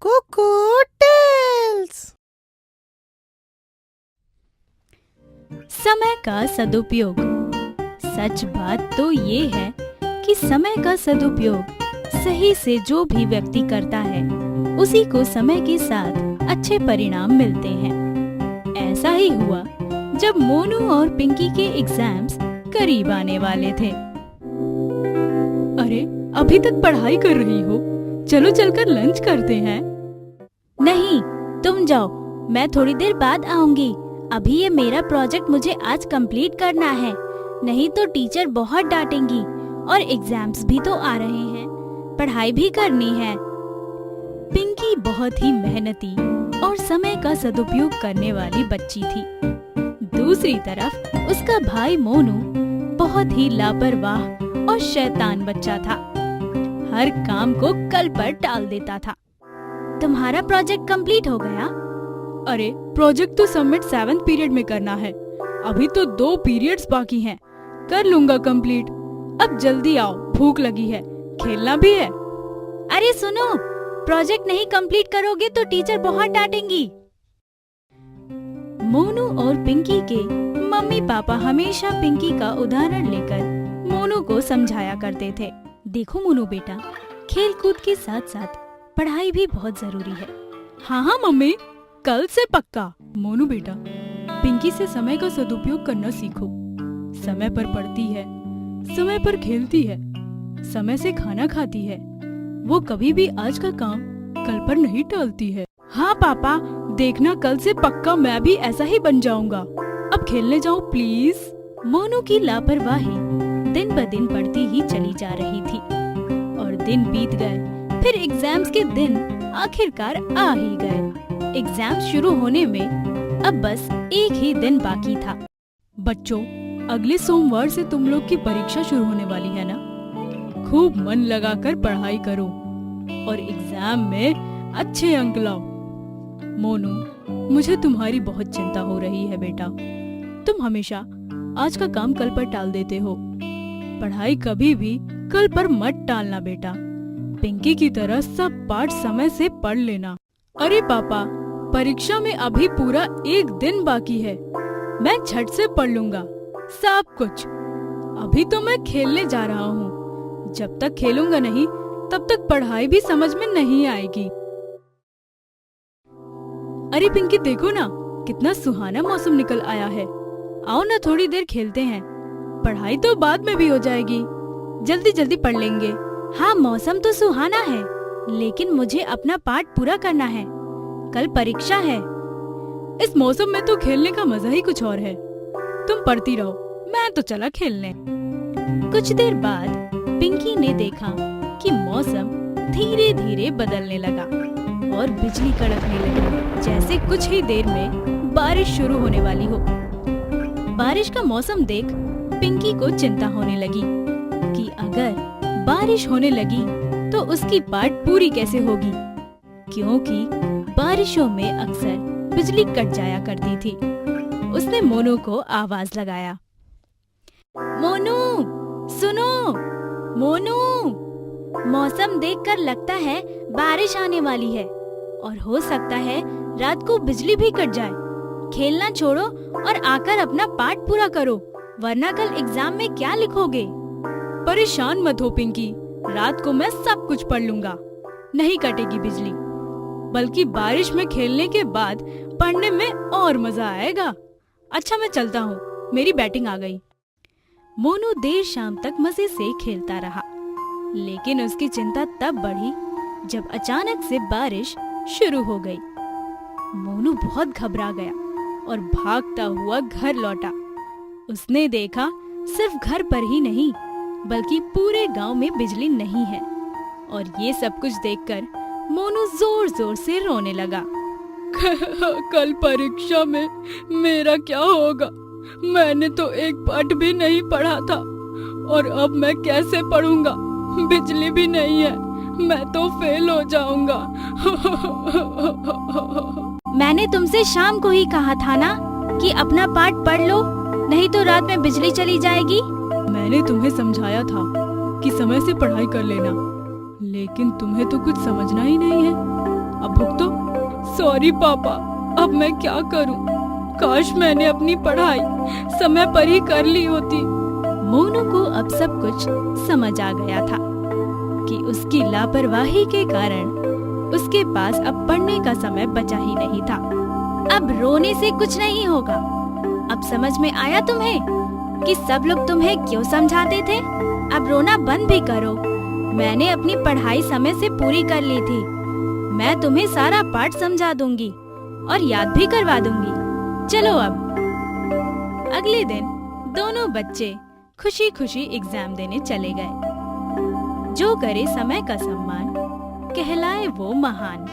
Kuku tales. समय का सदुपयोग। सच बात तो ये है कि समय का सदुपयोग सही से जो भी व्यक्ति करता है उसी को समय के साथ अच्छे परिणाम मिलते हैं। ऐसा ही हुआ जब मोनू और पिंकी के एग्जाम्स करीब आने वाले थे। अरे अभी तक पढ़ाई कर रही हो? चलो चलकर लंच करते हैं। नहीं, तुम जाओ, मैं थोड़ी देर बाद आऊंगी। अभी ये मेरा प्रोजेक्ट मुझे आज कंप्लीट करना है, नहीं तो टीचर बहुत डांटेंगी और एग्जाम्स भी तो आ रहे हैं, पढ़ाई भी करनी है। पिंकी बहुत ही मेहनती और समय का सदुपयोग करने वाली बच्ची थी। दूसरी तरफ उसका भाई मोनू बहुत ही लापरवाह और शैतान बच्चा था। हर काम को कल पर टाल देता था। तुम्हारा प्रोजेक्ट कंप्लीट हो गया? अरे प्रोजेक्ट तो सबमिट 7th पीरियड में करना है, अभी तो 2 पीरियड्स बाकी हैं। कर लूंगा कंप्लीट। अब जल्दी आओ, भूख लगी है, खेलना भी है। अरे सुनो, प्रोजेक्ट नहीं कंप्लीट करोगे तो टीचर बहुत डांटेंगी। मोनू और पिंकी के मम्मी पापा हमेशा पिंकी का उदाहरण लेकर मोनू को समझाया करते थे। देखो मोनू बेटा, खेल कूद के साथ साथ पढ़ाई भी बहुत जरूरी है। हाँ मम्मी, कल से पक्का। मोनू बेटा, पिंकी से समय का सदुपयोग करना सीखो। समय पर पढ़ती है, समय पर खेलती है, समय से खाना खाती है। वो कभी भी आज का काम कल पर नहीं टालती है। हाँ पापा, देखना कल से पक्का मैं भी ऐसा ही बन जाऊंगा। अब खेलने जाओ प्लीज। मोनू की लापरवाही दिन ब दिन बढ़ती ही चली जा रही थी और दिन बीत गए। फिर एग्जाम्स के दिन आखिरकार आ ही गए। एग्जाम शुरू होने में अब बस एक ही दिन बाकी था। बच्चों, अगले सोमवार से तुम लोग की परीक्षा शुरू होने वाली है ना? खूब मन लगाकर पढ़ाई करो और एग्जाम में अच्छे अंक लाओ। मोनू, मुझे तुम्हारी बहुत चिंता हो रही है बेटा। तुम हमेशा आज का काम कल पर टाल देते हो। पढ़ाई कभी भी कल पर मत टालना बेटा। पिंकी की तरह सब पाठ समय से पढ़ लेना। अरे पापा, परीक्षा में अभी पूरा 1 दिन बाकी है, मैं झट से पढ़ लूंगा सब कुछ। अभी तो मैं खेलने जा रहा हूँ। जब तक खेलूंगा नहीं तब तक पढ़ाई भी समझ में नहीं आएगी। अरे पिंकी, देखो ना, कितना सुहाना मौसम निकल आया है। आओ ना, थोड़ी देर खेलते हैं। पढ़ाई तो बाद में भी हो जाएगी, जल्दी जल्दी पढ़ लेंगे। हाँ, मौसम तो सुहाना है, लेकिन मुझे अपना पाठ पूरा करना है, कल परीक्षा है। इस मौसम में तो खेलने का मजा ही कुछ और है। तुम पढ़ती रहो, मैं तो चला खेलने। कुछ देर बाद पिंकी ने देखा कि मौसम धीरे धीरे बदलने लगा और बिजली कड़कने लगी, जैसे कुछ ही देर में बारिश शुरू होने वाली हो। बारिश का मौसम देख पिंकी को चिंता होने लगी कि अगर बारिश होने लगी तो उसकी पाठ पूरी कैसे होगी, क्योंकि बारिशों में अक्सर बिजली कट जाया करती थी। उसने मोनू को आवाज लगाया, मोनू सुनो, मोनू, मौसम देखकर लगता है बारिश आने वाली है और हो सकता है रात को बिजली भी कट जाए। खेलना छोड़ो और आकर अपना पाठ पूरा करो, वरना कल एग्जाम में क्या लिखोगे? परेशान मत हो पिंकी, रात को मैं सब कुछ पढ़ लूंगा। नहीं कटेगी बिजली, बल्कि बारिश में खेलने के बाद पढ़ने में और मजा आएगा। अच्छा, मैं चलता हूँ, मेरी बैटिंग आ गई। मोनू देर शाम तक मजे से खेलता रहा, लेकिन उसकी चिंता तब बढ़ी जब अचानक से बारिश शुरू हो गई। मोनू बहुत घबरा गया और भागता हुआ घर लौटा। उसने देखा सिर्फ घर पर ही नहीं बल्कि पूरे गांव में बिजली नहीं है, और ये सब कुछ देखकर मोनू जोर जोर से रोने लगा। कल परीक्षा में मेरा क्या होगा? मैंने तो एक पाठ भी नहीं पढ़ा था और अब मैं कैसे पढ़ूंगा? बिजली भी नहीं है, मैं तो फेल हो जाऊंगा। मैंने तुमसे शाम को ही कहा था ना कि अपना पाठ पढ़ लो, नहीं तो रात में बिजली चली जाएगी। मैंने तुम्हें समझाया था कि समय से पढ़ाई कर लेना, लेकिन तुम्हें तो कुछ समझना ही नहीं है। अब सॉरी पापा, अब मैं क्या करूं? काश मैंने अपनी पढ़ाई समय पर ही कर ली होती। मोनू को अब सब कुछ समझ आ गया था कि उसकी लापरवाही के कारण उसके पास अब पढ़ने का समय बचा ही नहीं था। अब रोने से कुछ नहीं होगा। अब समझ में आया तुम्हें कि सब लोग तुम्हें क्यों समझाते थे? अब रोना बंद भी करो। मैंने अपनी पढ़ाई समय से पूरी कर ली थी। मैं तुम्हें सारा पाठ समझा दूंगी और याद भी करवा दूंगी। चलो अब। अगले दिन दोनों बच्चे खुशी खुशी एग्जाम देने चले गए। जो करे समय का सम्मान, कहलाए वो महान।